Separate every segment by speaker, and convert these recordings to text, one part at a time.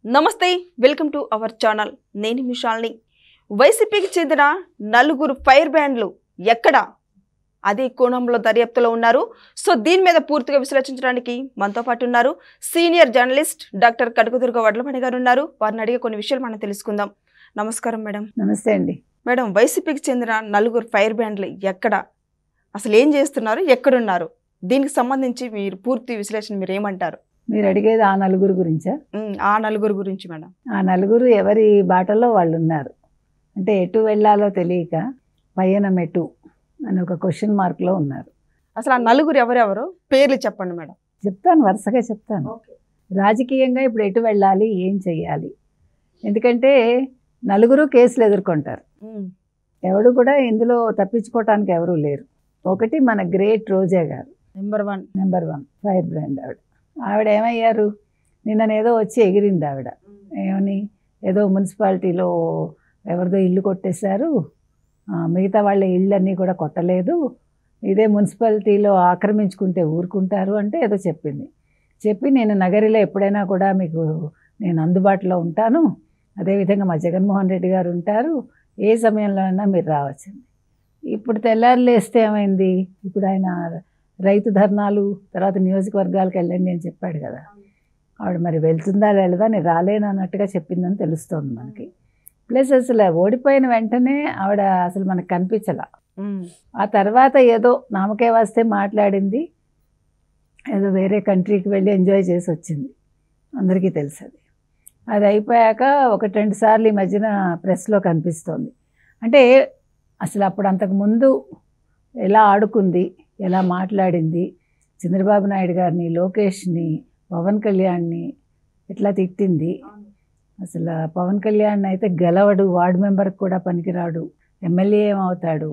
Speaker 1: నమస్తే welcome to our channel నేను మిషాల్ని వైసీపీకి చెందిన నలుగురు ఫైర్ బ్రాండ్లు ఎక్కడ అదే కోణంలో దర్యాప్తులో ఉన్నారు. సో దీని మీద పూర్తిగా విశ్లేషించడానికి మనతో పాటు ఉన్నారు senior journalist doctor Kanakadurga Vadlamani గారు ఉన్నారు. వారిని అడిగే కొన్ని విషయాలు మనం తెలుసుకుందాం. నమస్కారం మేడం.
Speaker 2: నమస్తే అండి
Speaker 1: మేడం, వైసీపీకి చెందిన నలుగురు ఫైర్ బ్రాండ్లు ఎక్కడ, అసలు ఏం చేస్తున్నారు, ఎక్కడున్నారు, దీనికి సంబంధించి మీరు పూర్తి విశ్లేషణ మీరు ఏమంటారు?
Speaker 2: మీరు అడిగేది ఆ నలుగురు గురించా?
Speaker 1: ఆ నలుగురు గురించి మేడం.
Speaker 2: ఆ నలుగురు ఎవరి బాటలో వాళ్ళు ఉన్నారు. అంటే ఎటు వెళ్ళాలో తెలియక పయనం ఎటు అని ఒక క్వశ్చన్ మార్క్లో ఉన్నారు.
Speaker 1: అసలు ఆ నలుగురు ఎవరెవరు పేర్లు చెప్పండి మేడం.
Speaker 2: చెప్తాను, వరుసగా చెప్తాను. రాజకీయంగా ఇప్పుడు ఎటు వెళ్ళాలి, ఏం చెయ్యాలి? ఎందుకంటే నలుగురు కేసులు ఎదుర్కొంటారు. ఎవడు కూడా ఇందులో తప్పించుకోవటానికి ఎవరూ లేరు. ఒకటి మన గ్రేట్ రోజా గారు, నెంబర్ వన్ ఫైర్ బ్రాండ్. ఆవిడ ఏమయ్యారు, నిన్ననేదో వచ్చి ఎగిరింది ఆవిడ. ఏమని, ఏదో మున్సిపాలిటీలో ఎవరిదో ఇల్లు కొట్టేశారు, మిగతా వాళ్ళ ఇళ్ళన్నీ కూడా కొట్టలేదు, ఇదే మున్సిపాలిటీలో ఆక్రమించుకుంటే ఊరుకుంటారు అంటే ఏదో చెప్పింది. చెప్పి నేను నగరిలో ఎప్పుడైనా కూడా మీకు నేను అందుబాటులో ఉంటాను, అదేవిధంగా మా జగన్మోహన్ రెడ్డి గారు ఉంటారు, ఏ సమయంలో అయినా మీరు రావచ్చండి. ఇప్పుడు తెల్లారు లేస్తే ఏమైంది, ఇప్పుడు ఆయన రైతు ధర్నాలు తర్వాత నియోజకవర్గాలకు వెళ్ళండి అని చెప్పాడు కదా. ఆవిడ మరి వెళ్తుందా వెళ్ళదా, నేను రాలేను అన్నట్టుగా చెప్పిందని తెలుస్తోంది మనకి. ప్లస్ అసలు ఓడిపోయిన వెంటనే ఆవిడ అసలు మనకు కనిపించలా. ఆ తర్వాత ఏదో నామకే వస్తే మాట్లాడింది, ఏదో వేరే కంట్రీకి వెళ్ళి ఎంజాయ్ చేసి వచ్చింది, అందరికీ తెలుసు. అది అయిపోయాక ఒకటి రెండు సార్లు ఈ మధ్యన ప్రెస్లో కనిపిస్తోంది. అంటే అసలు అప్పుడు అంతకుముందు ఎలా ఆడుకుంది, ఎలా మాట్లాడింది, చంద్రబాబు నాయుడు గారిని, లోకేష్ని, పవన్ కళ్యాణ్ని ఎట్లా తిట్టింది. అసలు పవన్ కళ్యాణ్ అయితే గెలవడు, వార్డు మెంబర్కి కూడా పనికిరాడు, ఎమ్మెల్యే ఏమవుతాడు,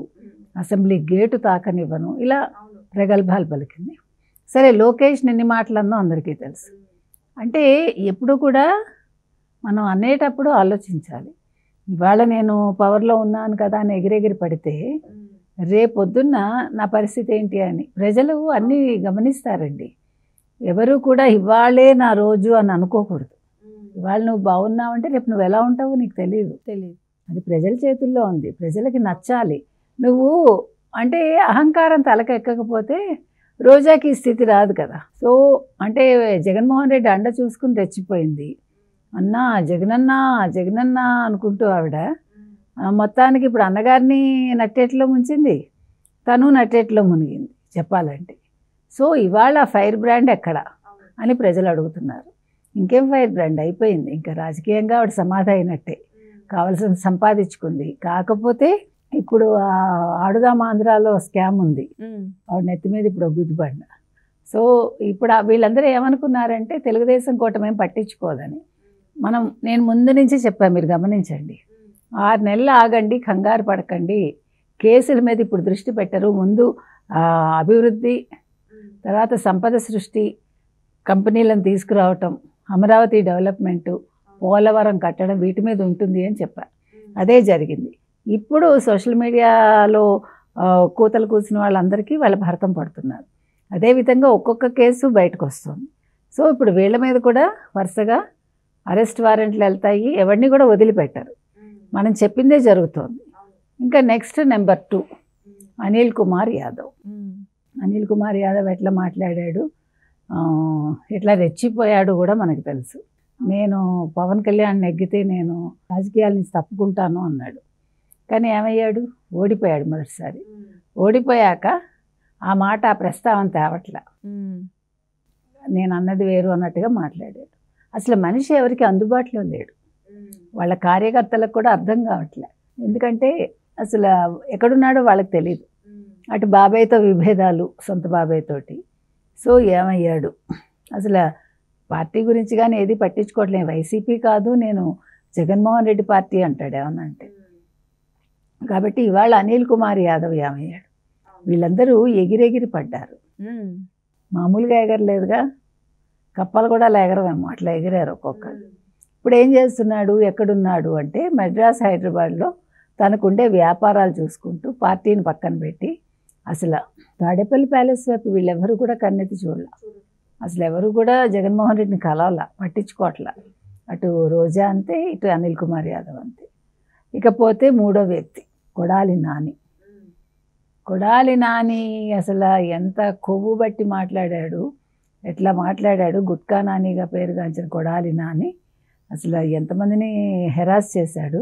Speaker 2: అసెంబ్లీ గేటు తాకనివ్వను, ఇలా ప్రగల్భాలు పలికింది. సరే, లోకేష్ ఎన్ని మాటలన్నో అందరికీ తెలుసు. అంటే ఎప్పుడు కూడా మనం అనేటప్పుడు ఆలోచించాలి. ఇవాళ నేను పవర్లో ఉన్నాను కదా అని ఎగిరెగిరి పడితే రేపొద్దున్న నా పరిస్థితి ఏంటి అని ప్రజలు అన్నీ గమనిస్తారండి. ఎవరు కూడా ఇవాళే నా రోజు అని అనుకోకూడదు. ఇవాళ నువ్వు బాగున్నావంటే రేపు నువ్వు ఎలా ఉంటావో నీకు తెలియదు. అది ప్రజల చేతుల్లో ఉంది. ప్రజలకి నచ్చాలి. నువ్వు అంటే అహంకారం తలకెక్కకపోతే రోజాకి ఈ స్థితి రాదు కదా. సో అంటే జగన్మోహన్ రెడ్డి అండ చూసుకుని రెచ్చిపోయింది. అన్నా జగనన్నా జగనన్నా అనుకుంటూ ఆవిడ మొత్తానికి ఇప్పుడు అన్నగారిని నట్టేట్లో ముంచింది, తను నట్టేట్లో మునిగింది చెప్పాలంటే. సో ఇవాళ ఫైర్ బ్రాండ్ ఎక్కడ అని ప్రజలు అడుగుతున్నారు. ఇంకేం ఫైర్ బ్రాండ్, అయిపోయింది. ఇంకా రాజకీయంగా ఆవిడ సమాధి అయినట్టే, కావాల్సిన సంపాదించుకుంది. కాకపోతే ఇప్పుడు ఆడుదాం ఆంధ్రాలో స్కామ్ ఉంది, ఆవిడ నెత్తి మీద ఇప్పుడు గుద్దుబండ. సో ఇప్పుడు వీళ్ళందరూ ఏమనుకున్నారంటే తెలుగుదేశం కూటమేం పట్టించుకోదని. నేను ముందు నుంచి చెప్పాను, మీరు గమనించండి. 6 నెలలు ఆగండి, కంగారు పడకండి, కేసుల మీద ఇప్పుడు దృష్టి పెట్టరు, ముందు అభివృద్ధి, తర్వాత సంపద సృష్టి, కంపెనీలను తీసుకురావటం, అమరావతి డెవలప్మెంటు, పోలవరం కట్టడం, వీటి మీద ఉంటుంది అని చెప్పారు. అదే జరిగింది. ఇప్పుడు సోషల్ మీడియాలో కూతలు కూసిన వాళ్ళందరికీ వాళ్ళ భరతం పడుతున్నారు. అదేవిధంగా ఒక్కొక్క కేసు బయటకు వస్తుంది. సో ఇప్పుడు వీళ్ళ మీద కూడా వరుసగా అరెస్ట్ వారెంట్లు వెళ్తాయి, ఎవరిని కూడా వదిలిపెట్టారు. మనం చెప్పిందే జరుగుతోంది. ఇంకా నెక్స్ట్ నెంబర్ 2 అనిల్ కుమార్ యాదవ్. అనిల్ కుమార్ యాదవ్ ఎట్లా మాట్లాడాడు, ఎట్లా రెచ్చిపోయాడు కూడా మనకు తెలుసు. నేను పవన్ కళ్యాణ్ నెగ్గితే నేను రాజకీయాల నుంచి తప్పుకుంటాను అన్నాడు. కానీ ఏమయ్యాడు, ఓడిపోయాడు మొదటిసారి. ఓడిపోయాక ఆ మాట, ఆ ప్రస్తావన తేవట్లా, నేను అన్నది వేరు అన్నట్టుగా మాట్లాడాడు. అసలు మనిషి ఎవరికి అందుబాటులో లేడు, వాళ్ళ కార్యకర్తలకు కూడా అర్థం కావట్లే. ఎందుకంటే అసలు ఎక్కడున్నాడో వాళ్ళకి తెలియదు. అటు బాబాయ్తో విభేదాలు, సొంత బాబాయ్ తోటి. సో ఏమయ్యాడు, అసలు పార్టీ గురించి కానీ ఏది పట్టించుకోవట్లేదు. వైసీపీ కాదు, నేను జగన్మోహన్ రెడ్డి పార్టీ అంటాడు ఏమన్నా అంటే. కాబట్టి ఇవాళ అనిల్ కుమార్ యాదవ్ ఏమయ్యాడు, వీళ్ళందరూ ఎగిరెగిరి పడ్డారు. మామూలుగా ఎగరలేదుగా, కప్పలు కూడా ఎగరవేమో, అట్లా ఎగిరారు ఒక్కొక్కరు. ఇప్పుడు ఏం చేస్తున్నాడు, ఎక్కడున్నాడు అంటే మద్రాస్, హైదరాబాద్లో తనకుండే వ్యాపారాలు చూసుకుంటూ పార్టీని పక్కన పెట్టి అసలు తాడేపల్లి ప్యాలెస్ వైపు వీళ్ళెవరూ కూడా కన్నెత్తి చూడాల. అసలు ఎవరు కూడా జగన్మోహన్ రెడ్డిని కలవాల, పట్టించుకోవట్లా. అటు రోజా అంతే, ఇటు అనిల్ కుమార్ యాదవ్ అంతే. ఇకపోతే మూడో వ్యక్తి కొడాలి నాని. కొడాలి నాని అసలు ఎంత కొవ్వు బట్టి మాట్లాడాడు, ఎట్లా మాట్లాడాడు. గుట్కా నానిగా పేరుగాంచిన కొడాలి నాని అసలు ఎంతమందిని హెరాస్ చేశాడు.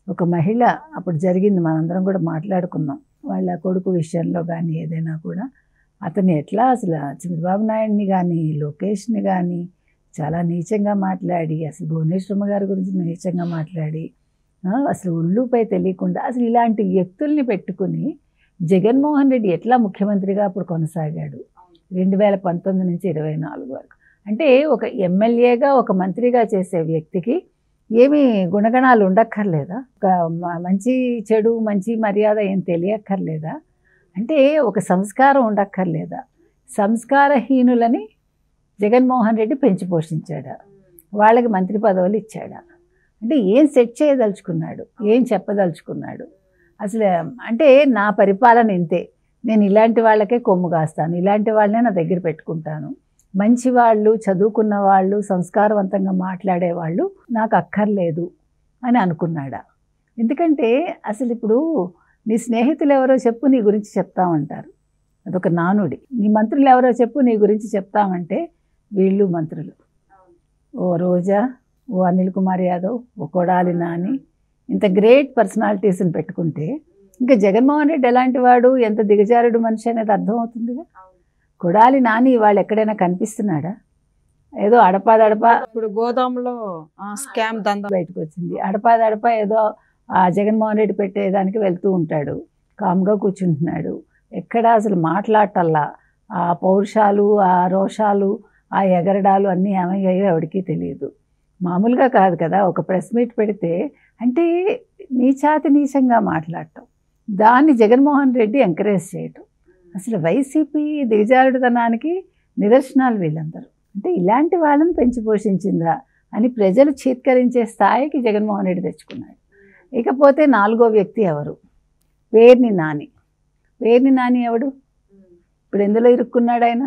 Speaker 2: ఒక మహిళ అప్పుడు జరిగింది, మనందరం కూడా మాట్లాడుకున్నాం, వాళ్ళ కొడుకు విషయంలో కానీ ఏదైనా కూడా అతను ఎట్లా అసలు చంద్రబాబు నాయుడిని కానీ లోకేష్ని కానీ చాలా నీచంగా మాట్లాడి, అసలు భువనేశ్వరమ్మ గారి గురించి నీచంగా మాట్లాడి, అసలు ఉల్లుపై తెలియకుండా అసలు ఇలాంటి వ్యక్తుల్ని పెట్టుకుని జగన్మోహన్ రెడ్డి ఎట్లా ముఖ్యమంత్రిగా అప్పుడు కొనసాగాడు 2019 నుంచి 24 వరకు. అంటే ఒక ఎమ్మెల్యేగా ఒక మంత్రిగా చేసే వ్యక్తికి ఏమీ గుణగణాలు ఉండక్కర్లేదా? ఒక మంచి చెడు మంచి మర్యాద ఏం తెలియక్కర్లేదా? అంటే ఒక సంస్కారం ఉండక్కర్లేదా? సంస్కారహీనులని జగన్మోహన్ రెడ్డి పెంచి పోషించాడా? వాళ్ళకి మంత్రి పదవులు ఇచ్చాడా? అంటే ఏం సెట్ చేయదలుచుకున్నాడు, ఏం చెప్పదలుచుకున్నాడు అసలు? అంటే నా పరిపాలన ఇంతే, నేను ఇలాంటి వాళ్ళకే కొమ్ము కాస్తాను, ఇలాంటి వాళ్ళనే నా దగ్గర పెట్టుకుంటాను, మంచి వాళ్ళు, చదువుకున్న వాళ్ళు, సంస్కారవంతంగా మాట్లాడేవాళ్ళు నాకు అక్కర్లేదు అని అనుకున్నాడా? ఎందుకంటే అసలు ఇప్పుడు నీ స్నేహితులు ఎవరో చెప్పు, నీ గురించి చెప్తామంటారు, అదొక నానుడి. నీ మంత్రులు ఎవరో చెప్పు, నీ గురించి చెప్తామంటే వీళ్ళు మంత్రులు. ఓ రోజా, ఓ అనిల్ కుమార్ యాదవ్, ఓ కొడాలి నాని, ఇంత గ్రేట్ పర్సనాలిటీస్ని పెట్టుకుంటే ఇంకా జగన్మోహన్ రెడ్డి ఎలాంటి వాడు, ఎంత దిగజారుడు మనిషి అనేది అర్థమవుతుందిగా. కొడాలి నాని వాళ్ళు ఎక్కడైనా కనిపిస్తున్నాడా? ఏదో అడపాదడపా
Speaker 1: ఇప్పుడు గోదాంలో స్కామ్ దందా
Speaker 2: బయటకు వచ్చింది, అడపాదడపా ఏదో ఆ జగన్మోహన్ రెడ్డి పెట్టేదానికి వెళ్తూ ఉంటాడు, కామ్గా కూర్చుంటున్నాడు, ఎక్కడ అసలు మాట్లాడటల్లా. ఆ పౌరుషాలు, ఆ రోషాలు, ఆ ఎగరడాలు అన్నీ ఏమయ్యాయో ఎవరికీ తెలియదు. మామూలుగా కాదు కదా, ఒక ప్రెస్ మీట్ పెడితే అంటే నీచాతి నీచంగా మాట్లాడటం, దాన్ని జగన్మోహన్ రెడ్డి ఎంకరేజ్ చేయటం, అసలు వైసీపీ దిగజారుడుతనానికి నిదర్శనాలు వీళ్ళందరూ. అంటే ఇలాంటి వాళ్ళని పెంచి పోషించిందా అని ప్రజలు చీత్కరించే స్థాయికి జగన్మోహన్ రెడ్డి తెచ్చుకున్నాడు. ఇకపోతే నాలుగో వ్యక్తి ఎవరు? పేర్ని నాని. పేర్ని నాని ఎవడు? ఇప్పుడు ఎందులో ఇరుక్కున్నాడు ఆయన?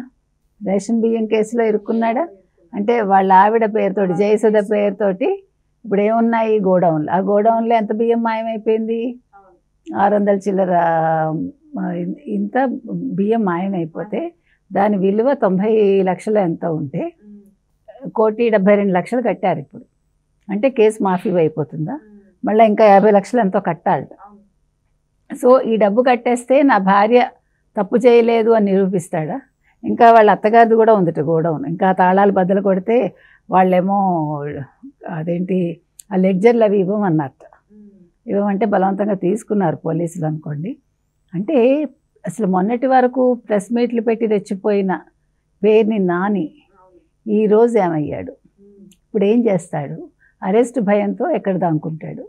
Speaker 2: రేషన్ బియ్యం కేసులో ఇరుక్కున్నాడా? అంటే వాళ్ళ ఆవిడ పేరుతోటి, జయసుధ పేరుతోటి ఇప్పుడు ఏమున్నాయి? గోడౌన్లు. ఆ గోడౌన్లో ఎంత బియ్యం మాయమైపోయింది? 600 చిల్లర ఇంత బియ్యం మాయమైపోతే దాని విలువ 90 లక్షలు ఎంత ఉంటే 1,72,00,000 కట్టారు ఇప్పుడు. అంటే కేసు మాఫీ అయిపోతుందా? మళ్ళీ ఇంకా 50 లక్షలు ఎంతో కట్టాలి. సో ఈ డబ్బు కట్టేస్తే నా భార్య తప్పు చేయలేదు అని నిరూపిస్తాడా? ఇంకా వాళ్ళ అత్తగారిది కూడా ఉందిట గోడౌన్, ఇంకా తాళాలు బద్దలు కొడితే వాళ్ళేమో అదేంటి ఆ లెడ్జర్లు అవి ఇవ్వమన్నట్టు, ఇవ్వమంటే బలవంతంగా తీసుకున్నారు పోలీసులు అనుకోండి. అంటే అసలు మొన్నటి వరకు ప్రెస్ మీట్లు పెట్టి తెచ్చిపోయిన పేర్ని నాని ఈరోజు ఏమయ్యాడు? ఇప్పుడు ఏం చేస్తాడు? అరెస్ట్ భయంతో ఎక్కడ దాక్కుంటాడు?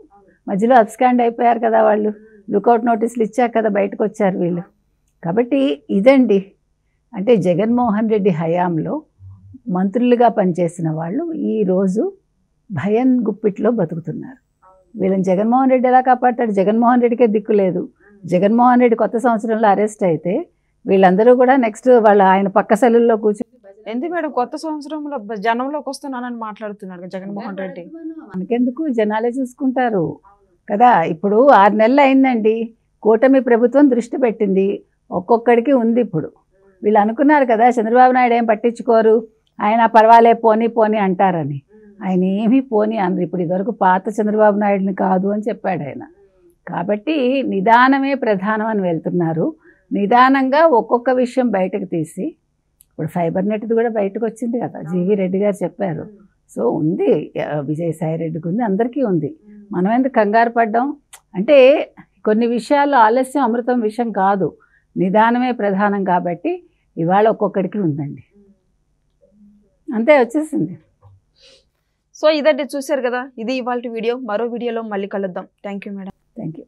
Speaker 2: మధ్యలో అబ్స్కాండ్ అయిపోయారు కదా వాళ్ళు, లుకౌట్ నోటీసులు ఇచ్చాక కదా బయటకు వచ్చారు వీళ్ళు. కాబట్టి ఇదండి, అంటే జగన్మోహన్ రెడ్డి హయాంలో మంత్రులుగా పనిచేసిన వాళ్ళు ఈరోజు భయం గుప్పిట్లో బతుకుతున్నారు. వీళ్ళని జగన్మోహన్ రెడ్డి ఎలా కాపాడతాడు? జగన్మోహన్ రెడ్డికే దిక్కు లేదు. జగన్మోహన్ రెడ్డి కొత్త సంవత్సరంలో అరెస్ట్ అయితే వీళ్ళందరూ కూడా నెక్స్ట్ ఆయన పక్క సెల్లుల్లో కూర్చొని
Speaker 1: ఎందుకు మేడం కొత్త సంవత్సరంలో జనంలోకి వస్తున్నానని మాట్లాడుతున్నాడు జగన్మోహన్ రెడ్డి.
Speaker 2: మనకెందుకు, జనాలే చూసుకుంటారు కదా. ఇప్పుడు 6 నెలలు అయిందండి, కూటమి ప్రభుత్వం దృష్టి పెట్టింది, ఒక్కొక్కడికి ఉంది. ఇప్పుడు వీళ్ళు అనుకున్నారు కదా చంద్రబాబు నాయుడు ఏం పట్టించుకోరు, ఆయన పర్వాలే పోనీ పోనీ అంటారని. ఆయన ఏమీ పోనీ అనరు. ఇప్పుడు ఇదివరకు పాత చంద్రబాబు నాయుడిని కాదు అని చెప్పాడు ఆయన. కాబట్టి నిదానమే ప్రధానం అని వెళ్తున్నారు. నిదానంగా ఒక్కొక్క విషయం బయటకు తీసి, ఇప్పుడు ఫైబర్ నెట్ది కూడా బయటకు వచ్చింది కదా, జీవీ రెడ్డి గారు చెప్పారు. సో ఉంది, విజయసాయి రెడ్డికి ఉంది, అందరికీ ఉంది. మనం ఎందుకు కంగారు పడ్డాం? అంటే కొన్ని విషయాల్లో ఆలస్యం అమృతం విషయం కాదు, నిదానమే ప్రధానం. కాబట్టి ఇవాళ ఒక్కొక్కడికి ఉందండి, అంతే వచ్చేసింది.
Speaker 1: సో ఇదండి, చూశారు కదా, ఇది ఇవాళ వీడియో. మరో వీడియోలో మళ్ళీ కలుద్దాం. Thank you madam.
Speaker 2: Thank you.